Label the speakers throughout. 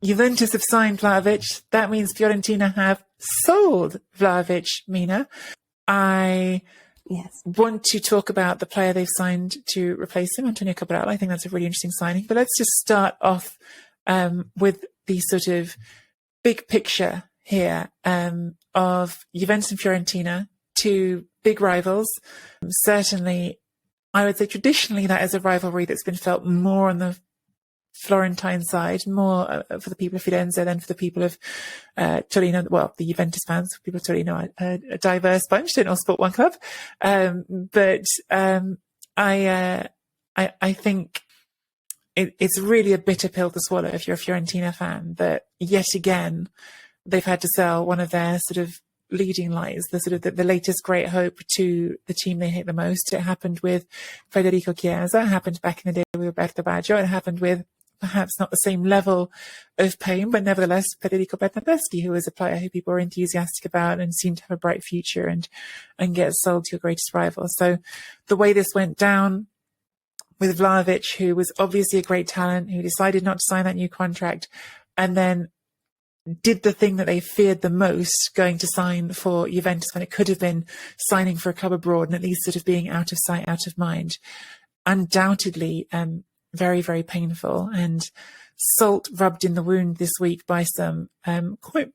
Speaker 1: Juventus have signed Vlahovic. That means Fiorentina have sold Vlahovic, Mina. I want to talk about the player they've signed to replace him, Arthur Cabral. I think that's a really interesting signing. But let's just start off with the sort of big picture here of Juventus and Fiorentina, two big rivals. Certainly, I would say traditionally that is a rivalry that's been felt more on the Florentine side, more for the people of Firenze than for the people of Torino. Well, the Juventus fans, people of Torino are a diverse bunch, don't all support one club. But I think it's really a bitter pill to swallow if you're a Fiorentina fan, that yet again they've had to sell one of their sort of leading lights, the latest great hope to the team they hate the most. It happened with Federico Chiesa. It happened back in the day with Roberto Baggio. It happened with perhaps not the same level of pain, but nevertheless Federico Bernardeschi, who was a player who people were enthusiastic about and seemed to have a bright future, and gets sold to your greatest rival. So the way this went down with Vlahovic, who was obviously a great talent, who decided not to sign that new contract, and then did the thing that they feared the most, going to sign for Juventus when it could have been signing for a club abroad and at least sort of being out of sight, out of mind. Undoubtedly, very, very painful, and salt rubbed in the wound this week by some quite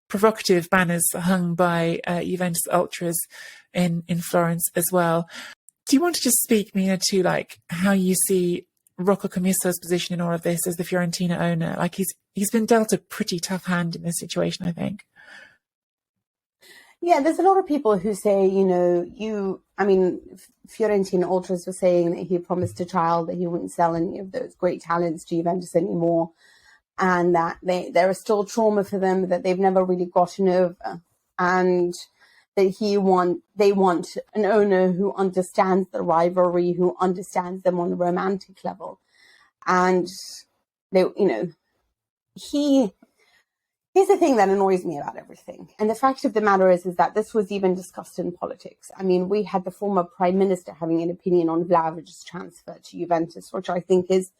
Speaker 1: provocative banners hung by Juventus Ultras in Florence as well. Do you want to just speak, Mina, to like how you see Rocco Commisso's position in all of this as the Fiorentina owner? Like he's been dealt a pretty tough hand in this situation, I think.
Speaker 2: Yeah, there's a lot of people who say, Fiorentina Ultras were saying that he promised a child that he wouldn't sell any of those great talents to Juventus anymore, and that there is still trauma for them that they've never really gotten over, and that they want an owner who understands the rivalry, who understands them on a romantic level. And here's the thing that annoys me about everything. And the fact of the matter is that this was even discussed in politics. I mean, we had the former prime minister having an opinion on Vlahovic's transfer to Juventus, which I think is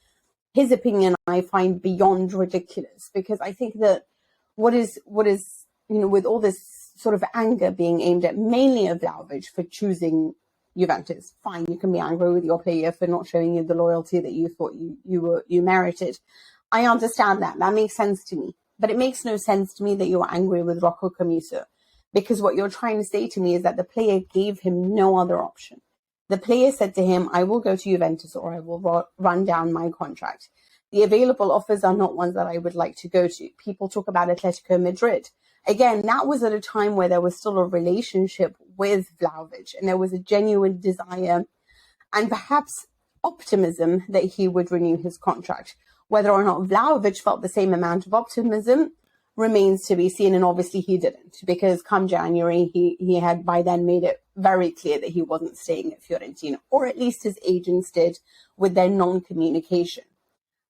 Speaker 2: his opinion I find beyond ridiculous, because I think that what is, with all this sort of anger being aimed at mainly at Vlahovic for choosing Juventus. Fine, you can be angry with your player for not showing you the loyalty that you thought you merited. I understand that. That makes sense to me. But it makes no sense to me that you're angry with Rocco Commisso, because what you're trying to say to me is that the player gave him no other option. The player said to him, I will go to Juventus or I will run down my contract. The available offers are not ones that I would like to go to. People talk about Atletico Madrid. Again, that was at a time where there was still a relationship with Vlahovic, and there was a genuine desire and perhaps optimism that he would renew his contract. Whether or not Vlahovic felt the same amount of optimism remains to be seen, and obviously he didn't, because come January, he had by then made it very clear that he wasn't staying at Fiorentina, or at least his agents did with their non-communication.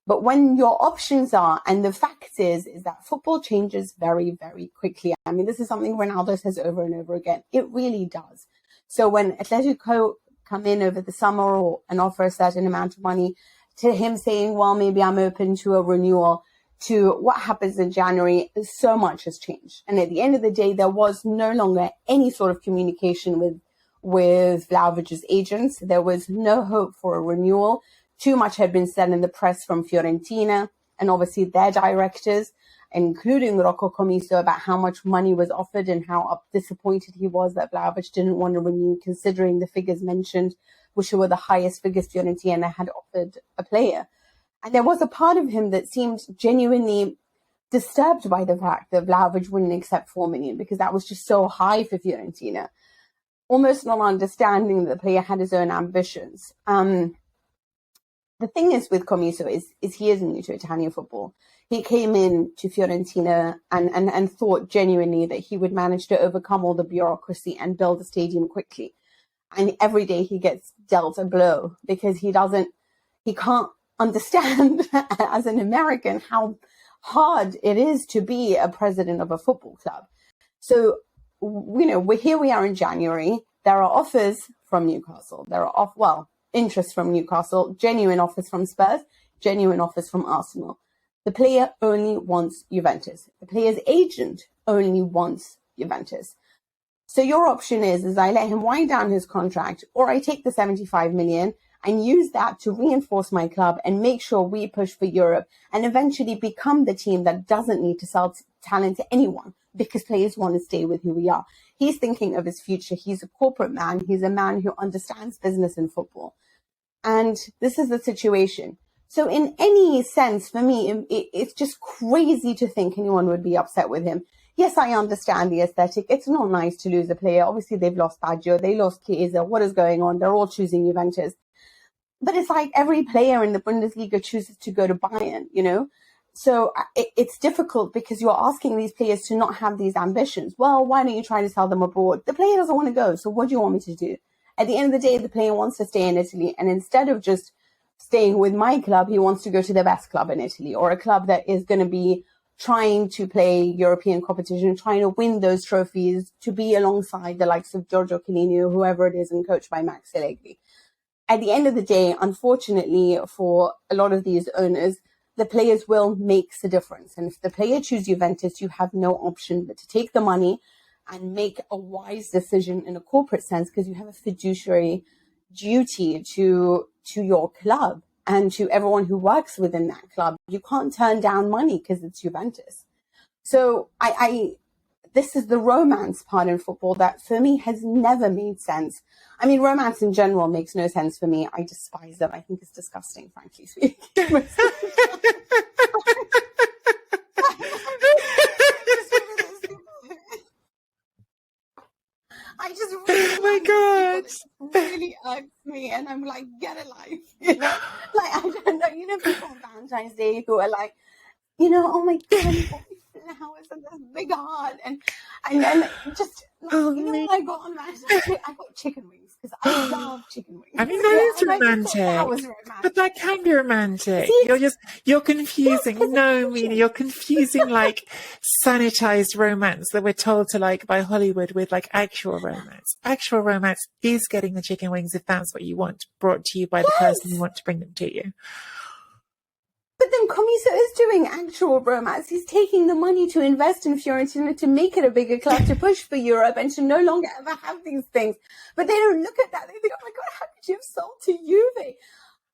Speaker 2: But when your options are, and the fact is that football changes very, very quickly. I mean, this is something Ronaldo says over and over again. It really does. So when Atletico come in over the summer and offer a certain amount of money, to him saying, well, maybe I'm open to a renewal, to what happens in January, so much has changed. And at the end of the day, there was no longer any sort of communication with Vlahovic's agents. There was no hope for a renewal. Too much had been said in the press from Fiorentina and obviously their directors, including Rocco Commisso, about how much money was offered and how disappointed he was that Vlahovic didn't want to renew, considering the figures mentioned, which were the highest figures Fiorentina had offered a player. And there was a part of him that seemed genuinely disturbed by the fact that Vlahovic wouldn't accept 4 million, because that was just so high for Fiorentina, almost not understanding that the player had his own ambitions. The thing is with Commisso is he is new to Italian football. He came in to Fiorentina and thought genuinely that he would manage to overcome all the bureaucracy and build a stadium quickly. And every day he gets dealt a blow, because he can't understand as an American how hard it is to be a president of a football club. So, here we are in January. There are offers from Newcastle. There are interest from Newcastle, genuine offers from Spurs, genuine offers from Arsenal. The player only wants Juventus. The player's agent only wants Juventus. So your option is I let him wind down his contract, or I take the 75 million and use that to reinforce my club and make sure we push for Europe and eventually become the team that doesn't need to sell talent to anyone because players want to stay with who we are. He's thinking of his future. He's a corporate man. He's a man who understands business and football. And this is the situation. So in any sense, for me, it's just crazy to think anyone would be upset with him. Yes, I understand the aesthetic. It's not nice to lose a player. Obviously, they've lost Baggio. They lost Chiesa. What is going on? They're all choosing Juventus. But it's like every player in the Bundesliga chooses to go to Bayern, you know? So it's difficult because you're asking these players to not have these ambitions. Well, why don't you try to sell them abroad? The player doesn't want to go. So what do you want me to do? At the end of the day, the player wants to stay in Italy. And instead of just staying with my club, he wants to go to the best club in Italy, or a club that is going to be trying to play European competition, trying to win those trophies, to be alongside the likes of Giorgio Chiellini or whoever it is, and coached by Max Allegri. At the end of the day, unfortunately, for a lot of these owners, the players will make the difference. And if the player chooses Juventus, you have no option but to take the money and make a wise decision in a corporate sense, because you have a fiduciary duty to your club and to everyone who works within that club. You can't turn down money because it's Juventus. So this is the romance part in football that for me has never made sense. I mean, romance in general makes no sense for me. I despise it. I think it's disgusting, frankly speaking. I just really,
Speaker 1: oh my God,
Speaker 2: really irks me, and I'm like, get a life, you know? Like, I don't know, you know, people on Valentine's Day who are like, you know, oh my God, you got me flowers and this big heart, and then just, like, you know, what I got on Valentine's Day? I got chicken wings, because I love chicken wings.
Speaker 1: I mean, that is romantic.
Speaker 2: That was romantic.
Speaker 1: But that can be romantic. You're confusing. Yes, no, Mina, you're confusing like sanitized romance that we're told to like by Hollywood with like actual romance. Actual romance is getting the chicken wings if that's what you want, brought to you by the person you want to bring them to you.
Speaker 2: But then Commisso is doing actual romance. He's taking the money to invest in Fiorentina to make it a bigger club, to push for Europe, and to no longer ever have these things. But they don't look at that. They think, oh my God, how could you have sold to Juve?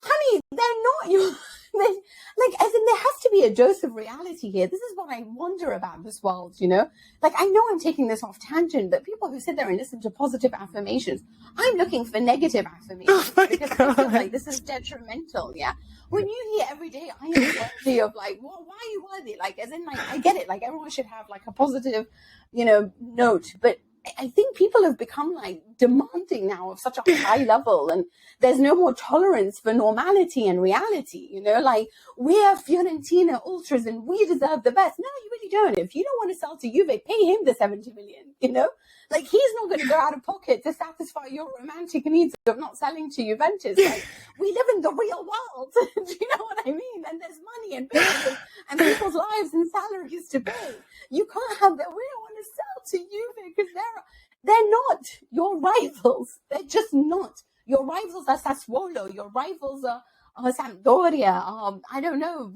Speaker 2: Honey, they're not your... Like, as in, there has to be a dose of reality here. This is what I wonder about this world, you know? Like, I know I'm taking this off tangent, but people who sit there and listen to positive affirmations, I'm looking for negative affirmations.
Speaker 1: Oh
Speaker 2: because
Speaker 1: God.
Speaker 2: I feel like this is detrimental, yeah? When you hear every day, I am worthy of, like, well, why are you worthy? Like, as in, like, I get it. Like, everyone should have, like, a positive, you know, note. But I think people have become, like, demanding now of such a high level, and there's no more tolerance for normality and reality, you know? Like, we are Fiorentina Ultras and we deserve the best. No, you really don't. If you don't want to sell to Juve, pay him the 70 million, you know? Like, he's not going to go out of pocket to satisfy your romantic needs of not selling to Juventus. Like, we live in the real world. Do you know what I mean? And there's money and bills and people's lives and salaries to pay. You can't have that. We don't want to sell to Juve because they're not your rivals. They're just not. Your rivals are Sassuolo. Your rivals are Sampdoria. I don't know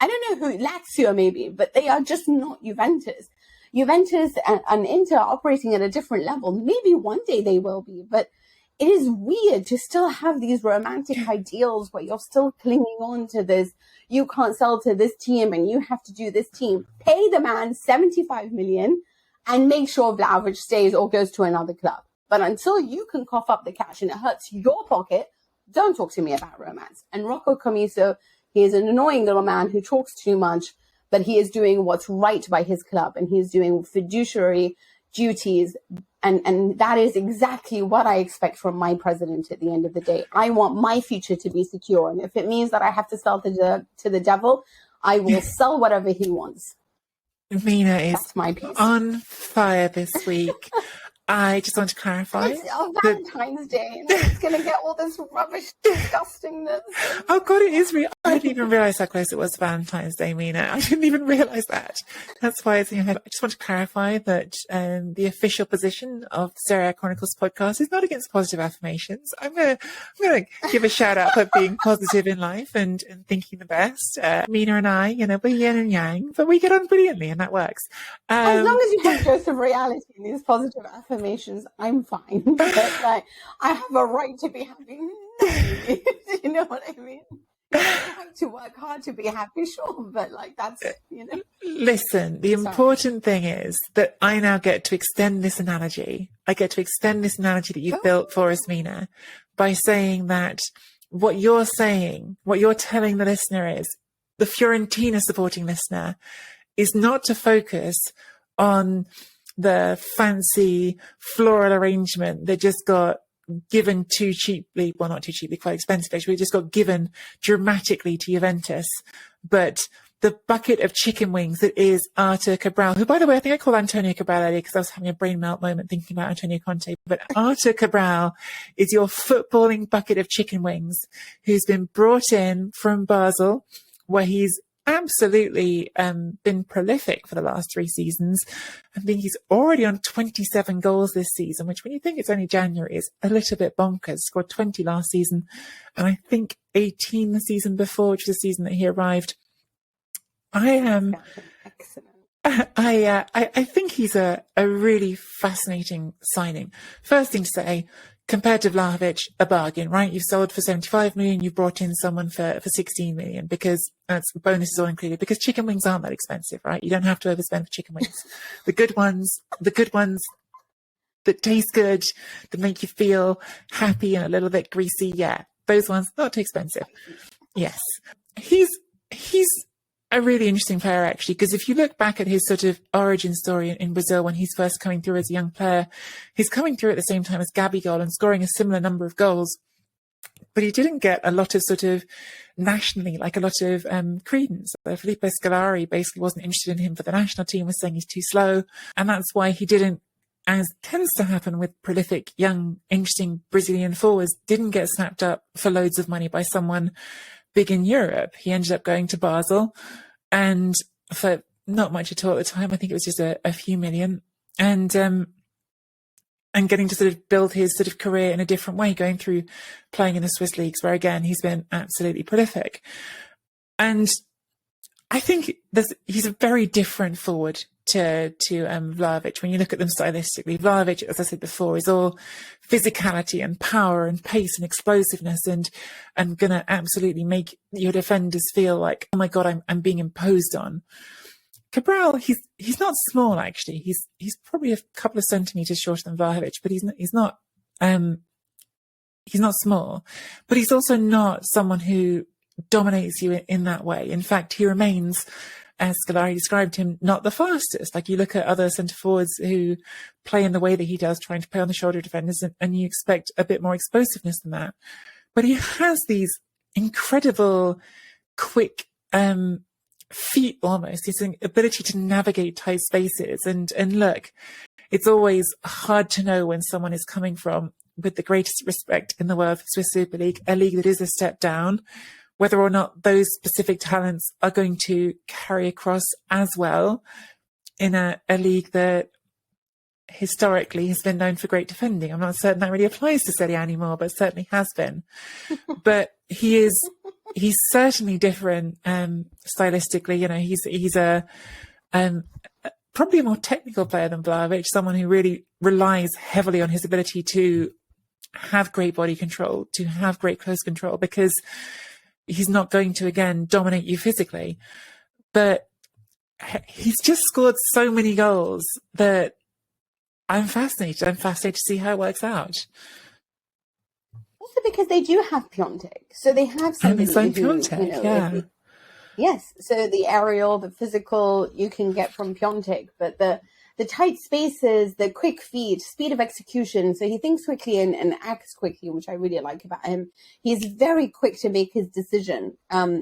Speaker 2: who, Lazio maybe, but they are just not Juventus. Juventus and Inter are operating at a different level. Maybe one day they will be, but it is weird to still have these romantic ideals where you're still clinging on to this. You can't sell to this team and you have to do this team. Pay the man 75 million and make sure Vlahovic stays or goes to another club. But until you can cough up the cash and it hurts your pocket, don't talk to me about romance. And Rocco Commisso, he is an annoying little man who talks too much, but he is doing what's right by his club, and he is doing fiduciary duties. And that is exactly what I expect from my president at the end of the day. I want my future to be secure. And if it means that I have to sell to the devil, I will sell whatever he wants.
Speaker 1: Mina is
Speaker 2: That's my piece.
Speaker 1: on fire this week. I just want to clarify.
Speaker 2: It's Valentine's Day, and it's going to get all this rubbish disgustingness.
Speaker 1: Oh God, it is real. I didn't even realise how close it was to Valentine's Day, Mina. I didn't even realise that. That's why it's in your head. I just want to clarify that the official position of Serie Chronicles podcast is not against positive affirmations. I'm gonna give a shout out for being positive in life and thinking the best. Mina and I, we're yin and yang, but we get on brilliantly, and that works.
Speaker 2: As long as you have dose of reality in these positive affirmations, I'm fine. But I have a right to be happy. No, you know what I mean? You don't have to work hard to be happy, sure, but that's
Speaker 1: Listen, the important thing is that I now get to extend this analogy. I get to extend this analogy that you've built for us, Mina, by saying that what you're saying, what you're telling the listener is, the Fiorentina supporting listener, is not to focus on the fancy floral arrangement that just got given too cheaply, well, not too cheaply, quite expensive actually, it just got given dramatically to Juventus. But the bucket of chicken wings that is Arthur Cabral, who, by the way, I think I called Antonio Cabral earlier because I was having a brain melt moment thinking about Antonio Conte. But Arthur Cabral is your footballing bucket of chicken wings who's been brought in from Basel, where he's absolutely been prolific for the last 3 seasons. I think he's already on 27 goals this season, which when you think it's only January is a little bit bonkers. Scored 20 last season and I think 18 the season before, which was the season that he arrived. I think he's a really fascinating signing. First thing to say, compared to Vlahovic, a bargain, right? You've sold for 75 million, you've brought in someone for 16 million because that's bonuses all included, because chicken wings aren't that expensive, right? You don't have to overspend for chicken wings. The good ones that taste good, that make you feel happy and a little bit greasy, yeah, those ones, not too expensive. Yes. He's a really interesting player, actually, because if you look back at his sort of origin story in Brazil when he's first coming through as a young player, he's coming through at the same time as Gabigol and scoring a similar number of goals. But he didn't get a lot of sort of nationally, like a lot of credence. Felipe Scolari basically wasn't interested in him for the national team, was saying he's too slow. And that's why he didn't, as tends to happen with prolific, young, interesting Brazilian forwards, didn't get snapped up for loads of money by someone big in Europe. He ended up going to Basel and for not much at all at the time. I think it was just a few million, and getting to sort of build his sort of career in a different way, going through playing in the Swiss leagues where again he's been absolutely prolific. And I think he's a very different forward to Vlahovic. When you look at them stylistically, Vlahovic, as I said before, is all physicality and power and pace and explosiveness and gonna absolutely make your defenders feel like, oh my God, I'm being imposed on. Cabral, he's not small actually. He's probably a couple of centimeters shorter than Vlahovic, but he's not small. But he's also not someone who dominates you in that way. In fact, he remains, as Scolari described him, not the fastest. Like you look at other centre forwards who play in the way that he does, trying to play on the shoulder of defenders, and you expect a bit more explosiveness than that. But he has these incredible, quick feet almost, his ability to navigate tight spaces. And look, it's always hard to know when someone is coming from, with the greatest respect in the world, Swiss Super League, a league that is a step down, whether or not those specific talents are going to carry across as well in a league that historically has been known for great defending. I'm not certain that really applies to Serie anymore, but certainly has been. But he's certainly different stylistically. You know, he's a probably a more technical player than Vlahovic, someone who really relies heavily on his ability to have great body control, to have great close control, because he's not going to, again, dominate you physically. But he's just scored so many goals that I'm fascinated. I'm fascinated to see how it works out.
Speaker 2: Also because they do have Piontek. So they have somebody who, yes. So the aerial, the physical, you can get from Piontek, but the tight spaces, the quick feet, speed of execution. So he thinks quickly and acts quickly, which I really like about him. He's very quick to make his decision,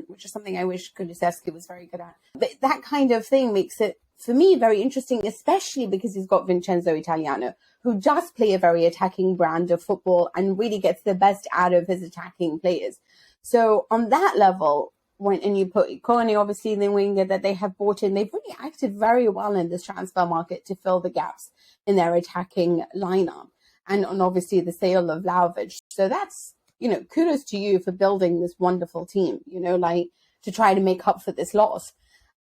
Speaker 2: which is something I wish Kulusevski was very good at. But that kind of thing makes it for me, very interesting, especially because he's got Vincenzo Italiano, who does play a very attacking brand of football and really gets the best out of his attacking players. So on that level, and you put Kone, obviously, the winger that they have bought in, they've really acted very well in this transfer market to fill the gaps in their attacking lineup. And obviously the sale of Vlahovic. So that's, kudos to you for building this wonderful team, to try to make up for this loss.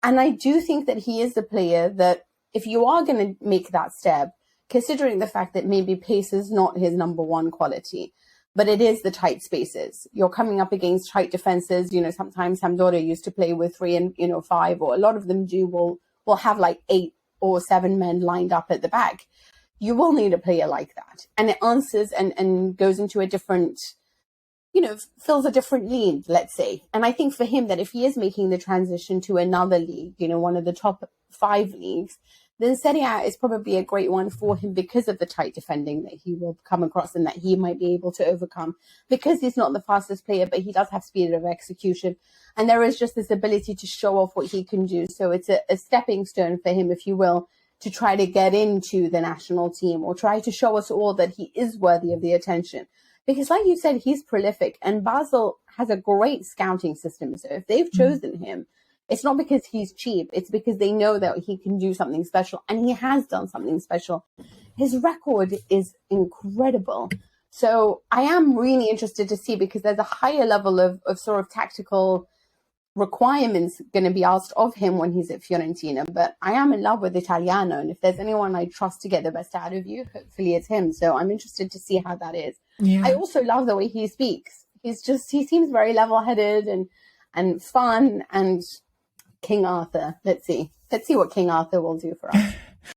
Speaker 2: And I do think that he is a player that if you are going to make that step, considering the fact that maybe pace is not his number one quality, but it is the tight spaces. You're coming up against tight defenses. Sometimes Sampdoria used to play with 3 and 5, or a lot of them will have like 8 or 7 men lined up at the back. You will need a player like that. And it answers and goes into a different, fills a different league, let's say. And I think for him that if he is making the transition to another league, one of the top 5 leagues, then Serie A is probably a great one for him because of the tight defending that he will come across and that he might be able to overcome, because he's not the fastest player, but he does have speed of execution. And there is just this ability to show off what he can do. So it's a stepping stone for him, if you will, to try to get into the national team or try to show us all that he is worthy of the attention. Because like you said, he's prolific, and Basel has a great scouting system. So if they've chosen him, it's not because he's cheap. It's because they know that he can do something special, and he has done something special. His record is incredible. So I am really interested to see, because there's a higher level of sort of tactical requirements going to be asked of him when he's at Fiorentina. But I am in love with Italiano, and if there's anyone I trust to get the best out of you, hopefully it's him. So I'm interested to see how that is. Yeah. I also love the way he speaks. He seems very level-headed and fun, and King Arthur. Let's see what King Arthur will do for us.